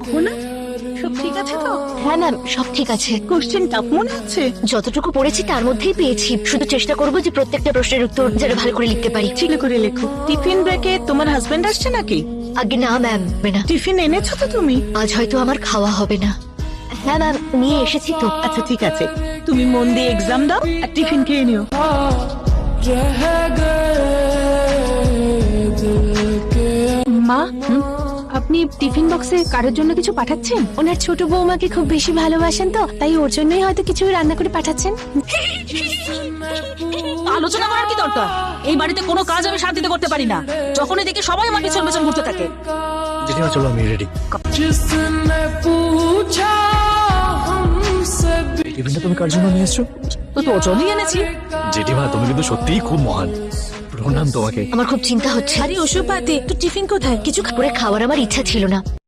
অহনা, সব ঠিক আছে তো? হ্যাঁ ম্যাম, সব ঠিক আছে। কোশ্চেন টাফ মনে হচ্ছে? যতটুকু পড়েছি তার মধ্যেই পেয়েছি। শুধু চেষ্টা করবো যে প্রত্যেকটা প্রশ্নের উত্তর যেন ভালো করে লিখতে পারি। ঠিক করে লেখো। টিফিন ব্রেকে তোমার হাজবেন্ড আসছে নাকি? আগে না ম্যাম, না। টিফিন এনেছো তো তুমি? আজ হয়তো আমার খাওয়া হবে না। হ্যাঁ ম্যাম, নিয়ে এসেছি তো। আচ্ছা ঠিক আছে, তুমি মন দিয়ে এক্সাম দাও আর টিফিন খেয়ে নিও। মা, আপনি টিফিন বক্সে কারোর জন্য কিছু পাঠাচ্ছেন? ওনার ছোট বৌমাকে খুব বেশি ভালোবাসেন তো, তাই ওর জন্যই হয়তো কিছু রান্না করে পাঠাচ্ছেন। আলোচনা করার কি দরকার? এই বাড়িতে কোনো কাজ আমি শান্তিতে করতে পারি না। যখনই দেখি সবাই আমার পিছন পিছন ঘুরতে থাকে। জেঠিমা চলো, আমি রেডি। টিফিনটা তুমি কার জন্য নিয়ে এসছো? তো তোর জন্যই এনেছি। জেঠিমা তুমি কিন্তু সত্যিই খুব মহান, প্রণাম তোমাকে। আমার খুব চিন্তা হচ্ছে। আরে ওসব বাদে, তো টিফিন কোথায়? কিছু করে খাওয়ার আমার ইচ্ছা ছিল না।